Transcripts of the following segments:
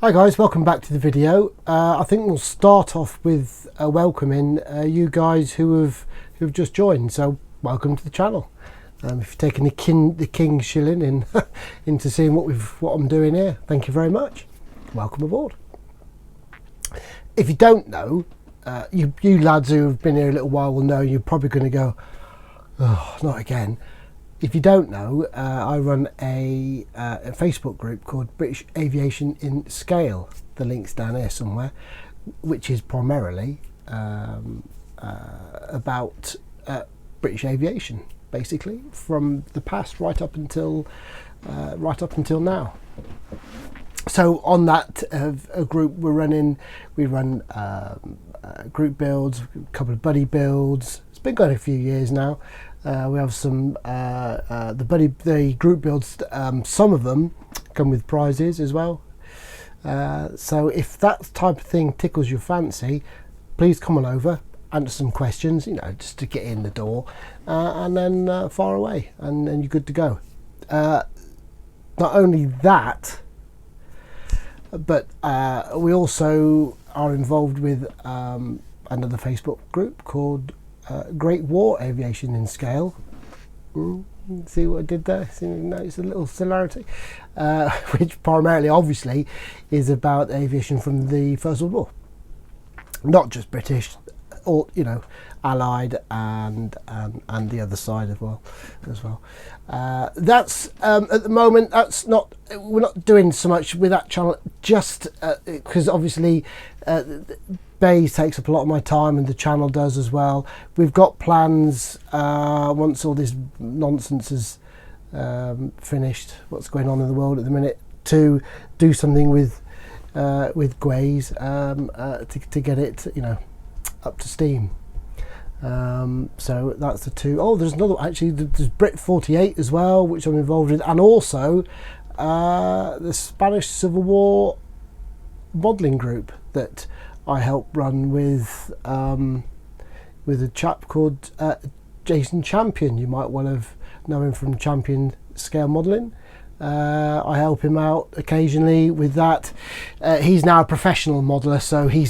Hi guys, welcome back to the video. I think we'll start off with welcoming you guys who've just joined. So welcome to the channel. If you've taken the king shilling in into seeing what I'm doing here, thank you very much. Welcome aboard. If you don't know, you lads who have been here a little while will know. You're probably going to go, oh, not again. If you don't know, I run a Facebook group called British Aviation in Scale. The link's down here somewhere, which is primarily about British aviation, basically from the past right up until now. So on that group we run group builds, a couple of buddy builds. It's been going a few years now. We have some the group builds. Some of them come with prizes as well. So if that type of thing tickles your fancy, please come on over, answer some questions. You know, just to get in the door, and then fire away, and then you're good to go. Not only that, but we also are involved with another Facebook group called Great War Aviation in Scale. See what I did there? Notice a little similarity, which primarily, obviously, is about aviation from the First World War, not just British, or Allied and the other side as well. That's at the moment. We're not doing so much with that channel, just because obviously. BAIS takes up a lot of my time, and the channel does as well. We've got plans once all this nonsense is finished, what's going on in the world at the minute, to do something with GWAIS to get it up to steam. So that's the two. Oh, there's another, actually there's Brit48 as well, which I'm involved with, and also the Spanish Civil War modelling group that I help run with a chap called Jason Champion. You might well have known him from Champion Scale Modelling. I help him out occasionally with that. He's now a professional modeller, so he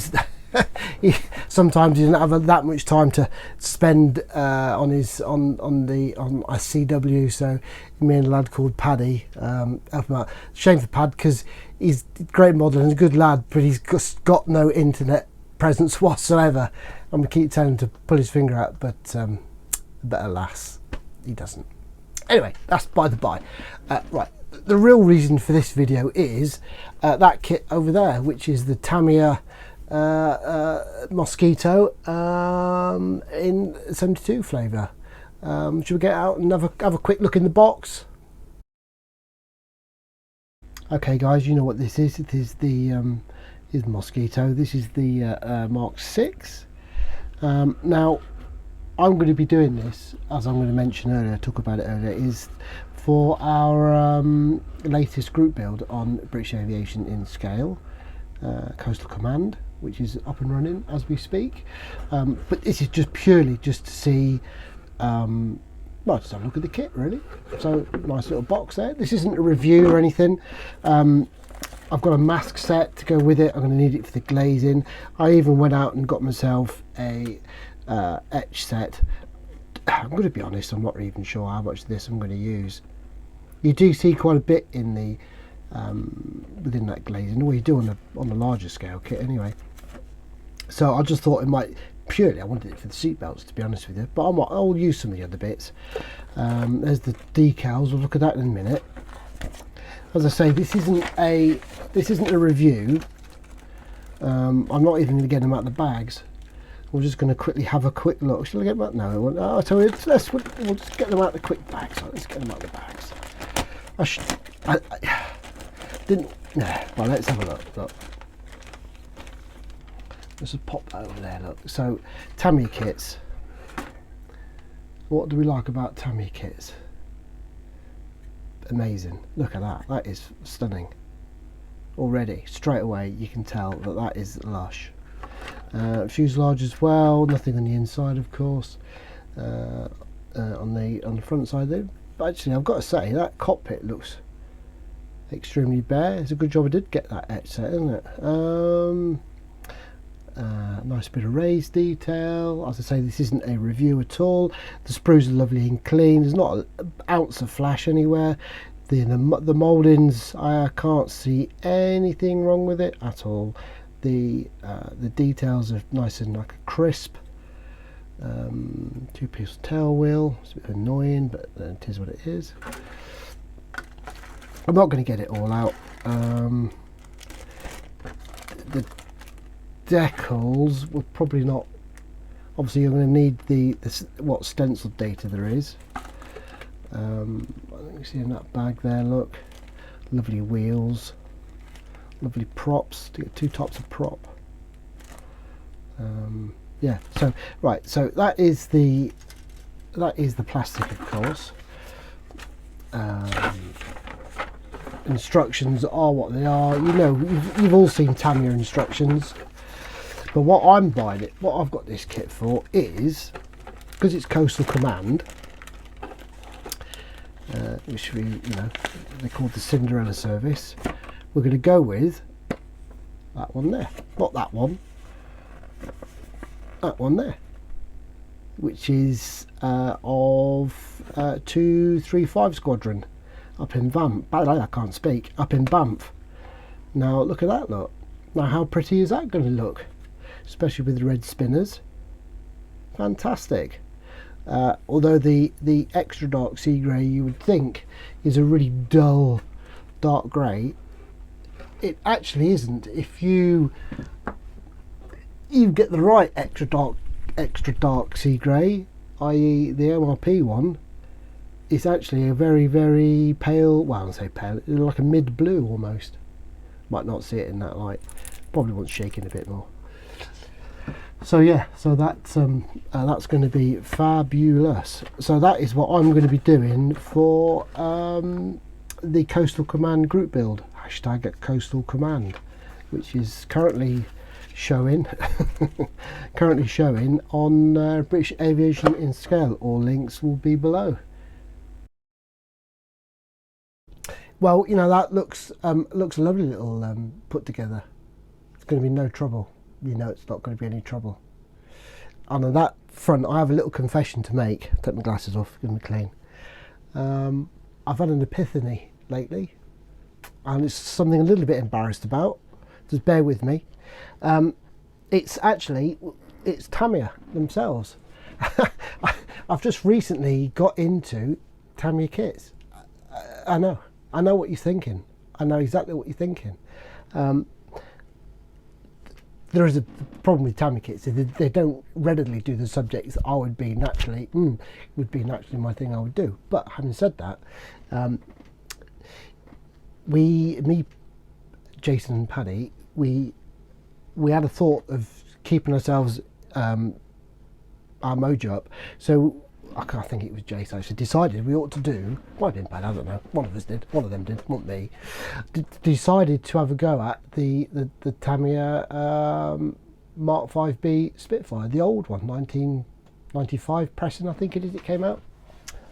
sometimes he doesn't have that much time to spend on a CW. So me and a lad called Paddy help him out. Shame for Pad, because he's a great modeler and a good lad, but he's just got no internet presence whatsoever, and we keep telling him to pull his finger out, but alas, he doesn't. Anyway, that's by the by. Right, the real reason for this video is that kit over there, which is the Tamiya Mosquito in 72 flavour. Should we get out and have a quick look in the box? Okay guys, you know what this is. It is the Mosquito. This is the Mark 6. Now I'm going to be doing this, as I'm going to mention earlier, talk about it earlier, is for our latest group build on British Aviation in Scale, Coastal Command, which is up and running as we speak. But this is just purely just to see, well, just have a look at the kit really. So nice little box there. This isn't a review or anything. I've got a mask set to go with it. I'm going to need it for the glazing. I even went out and got myself a etch set. I'm going to be honest, I'm not even sure how much of this I'm going to use. You do see quite a bit in the within that glazing, or you do on a larger scale kit anyway. So I just thought it might, purely I wanted it for the seat belts, to be honest with you, but I'll use some of the other bits. There's the decals. We'll look at that in a minute. As I say, this isn't a review. I'm not even going to get them out of the bags. We're just going to quickly have a quick look. Shall I get them out? No, we'll just get them out of the quick bags. Let's get them out of the bags. I didn't. No. Well, let's have a look. Let's just pop that over there. Look. So, Tamiya kits. What do we like about Tamiya kits? Amazing. Look at that. That is stunning. Already, straight away, you can tell that is lush. Fuselage as well. Nothing on the inside, of course. On the front side, though. But actually, I've got to say that cockpit looks extremely bare. It's a good job I did get that etch set, isn't it? Nice bit of raised detail. As I say, this isn't a review at all. The sprues are lovely and clean. There's not an ounce of flash anywhere. The mouldings, I can't see anything wrong with it at all. The details are nice and like a crisp. Two-piece tail wheel. It's a bit annoying, but it is what it is. I'm not going to get it all out. The decals will probably not. Obviously, you're going to need what stenciled data there is. I think you see in that bag there. Look, lovely wheels, lovely props. To get two types of prop. Yeah. So right. So that is the plastic, of course. Instructions are what they are. You know, you've all seen Tamiya instructions. But what I'm buying it, what I've got this kit for is, because it's Coastal Command, which they call the Cinderella service. We're going to go with that one there, not that one there, which is of 235 Squadron up in Banff. I can't speak. Up in Banff. Now look at that. Look. Now how pretty is that going to look? Especially with the red spinners. Fantastic. Although the extra dark sea grey you would think is a really dull dark grey, it actually isn't. If you get the right extra dark sea grey, i.e. the MRP one, it's actually a very, very pale, well, I say pale, like a mid blue almost. Might not see it in that light. Probably wants shaking a bit more. So yeah, so that's going to be fabulous. So that is what I'm going to be doing for the Coastal Command group build. Hashtag at Coastal Command, which is currently showing on British Aviation in Scale. All links will be below. Well, you know, that looks a lovely little put together. It's going to be no trouble. You know, it's not going to be any trouble. And on that front, I have a little confession to make. Take my glasses off, give them a clean. I've had an epiphany lately, and it's something a little bit embarrassed about. Just bear with me. It's Tamiya themselves. I've just recently got into Tamiya kits. I know what you're thinking. I know exactly what you're thinking. There is a problem with Tamiya kits. They don't readily do the subjects that I would be naturally my thing I would do. But having said that, me, Jason and Paddy, we had a thought of keeping ourselves our mojo up. So I think it was Jason actually decided we ought to do, might have been Paddy, I don't know, one of us did, one of them did, not me, decided to have a go at the Tamiya Mark 5B Spitfire, the old one, 1995 Preston I think it is, it came out.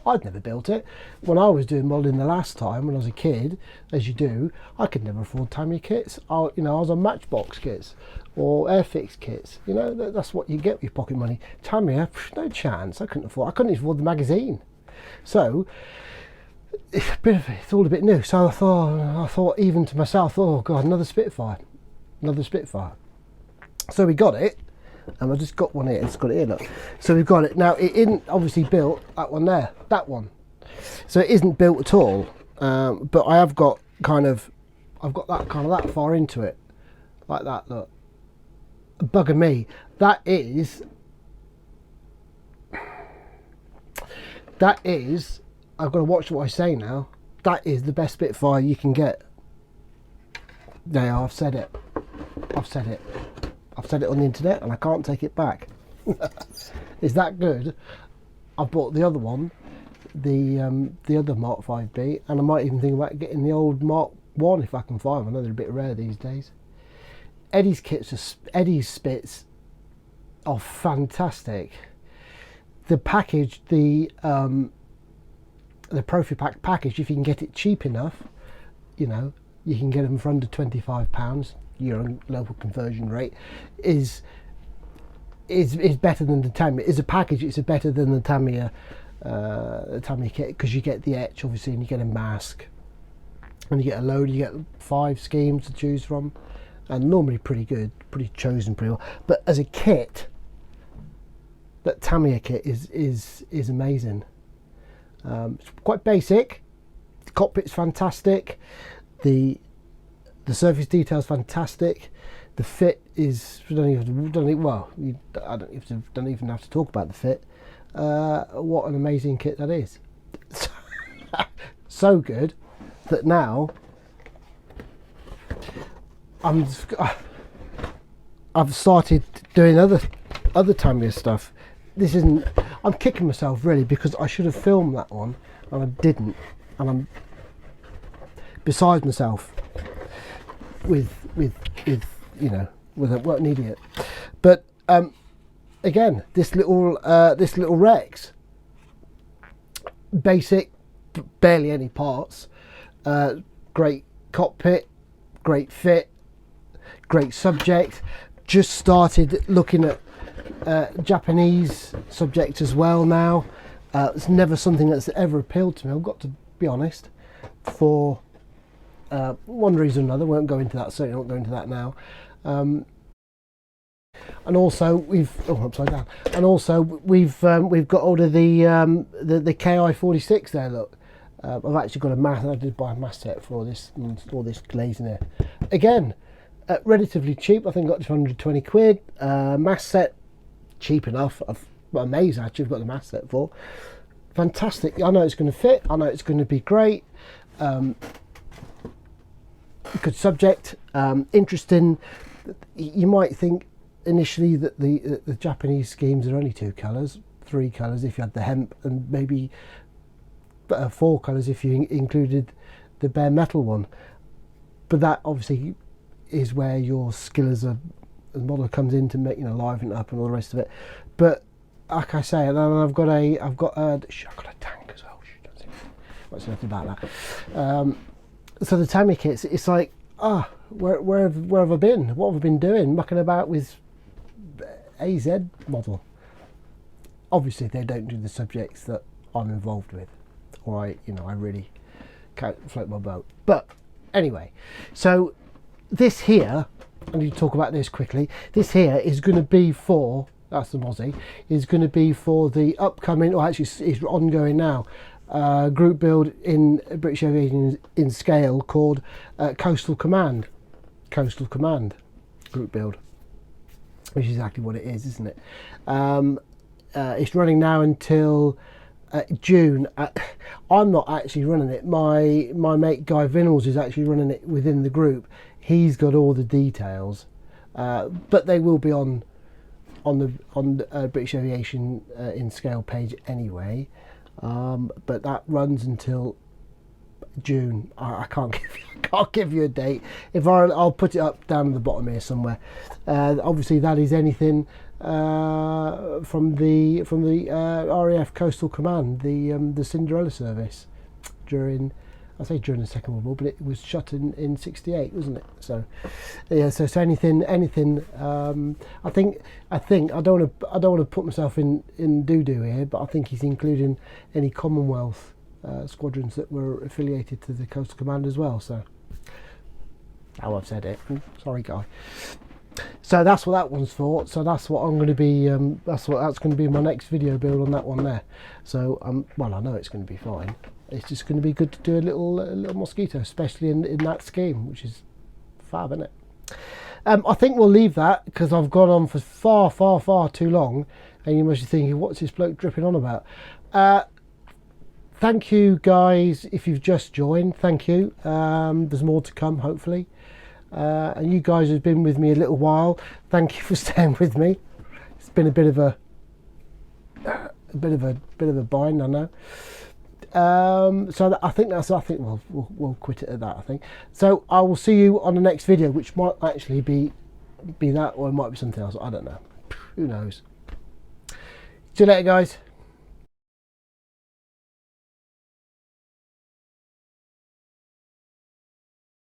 I'd never built it. When I was doing modelling the last time, when I was a kid, as you do, I could never afford Tamiya kits. I was on Matchbox kits or Airfix kits. You know, that's what you get with your pocket money. Tamiya, no chance. I couldn't even afford the magazine. So it's all a bit new. So I thought even to myself, oh God, another Spitfire. So we got it. And I just got one here, it's got it here, look. So we've got it. Now it isn't obviously built, that one there, that one. So it isn't built at all. But I have got I've got that far into it. Like that, look. Bugger me. That is, I've got to watch what I say now. That is the best Spitfire you can get. There, I've said it. I've said it on the internet and I can't take it back. It's that good. I've bought the other one, the other Mark 5B, and I might even think about getting the old Mark 1 if I can find them. I know they're a bit rare these days. Eddie's Spits are fantastic. The package, the Profi Pack package, if you can get it cheap enough, you know, you can get them for under £25. Your local conversion rate is better than the Tamiya. As a package, it's better than the Tamiya kit, because you get the etch obviously, and you get a mask, and you get a load. You get 5 schemes to choose from, and normally pretty good, pretty chosen pretty well. But as a kit, that Tamiya kit is amazing. It's quite basic. The cockpit's fantastic. The surface detail is fantastic. The fit is, don't even have to talk about the fit. What an amazing kit that is. So good that now I've started doing other Tamiya stuff. This isn't, I'm kicking myself really, because I should have filmed that one and I didn't, and I'm beside myself with you know, what an idiot. But again, this little Rex, basic, barely any parts, great cockpit, great fit, great subject. Just started looking at Japanese subject as well now. It's never something that's ever appealed to me, I've got to be honest, for one reason or another. Won't go into that, certainly won't go into that now. And also we've upside down. And also we've got hold of the KI46 there. Look, I've actually got a mask. I did buy a mask set for this glazing here. Again, relatively cheap. I think I got it for 120 quid. Mask set, cheap enough. I'm amazed actually I've got the mask set for. Fantastic. I know it's going to fit. I know it's going to be great. Good subject. Interesting. You might think initially that the Japanese schemes are only 2 colours, 3 colours if you had the hemp, and maybe 4 colours if you included the bare metal one. But that obviously is where your skill as a model comes in to make, you know, liven it up and all the rest of it. But like I say, and I've got a tank as well. Don't say nothing about that. So the Tamiya kits, it's like, where have I been? What have I been doing? Mucking about with AZ model. Obviously they don't do the subjects that I'm involved with, or I really can't float my boat. But anyway, so this here, I need to talk about this quickly. This here is going to be for, that's the Mozzie, is going to be for the upcoming, or actually it's ongoing now, group build in British Aviation in Scale called Coastal Command group build, which is exactly what it is, isn't it? It's running now until June. I'm not actually running it. My mate Guy Vinnells is actually running it within the group. He's got all the details, but they will be on the British Aviation in Scale page anyway. But that runs until June. I can't give you a date. I'll put it up down at the bottom here somewhere. Obviously that is anything from the RAF Coastal Command, the Cinderella service during the Second World War, but it was shut in '68, wasn't it? So yeah, so anything. I think I don't want to put myself in doo-doo here, but I think he's including any Commonwealth squadrons that were affiliated to the Coastal Command as well. So how I've said it. Sorry, Guy. So that's what that one's for. So that's what I'm going to be. That's going to be my next video build on that one there. So well, I know it's going to be fine. It's just going to be good to do a little mosquito, especially in that scheme, which is fab, isn't it? I think we'll leave that because I've gone on for far too long, and you must be thinking, what's this bloke dripping on about? Thank you guys if you've just joined. Thank you. There's more to come, hopefully. And you guys have been with me a little while. Thank you for staying with me. It's been a bit of a bind, I know. So I think we'll quit it at that. I think so. I will see you on the next video, which might actually be that, or it might be something else. I don't know. Who knows? See you later, guys.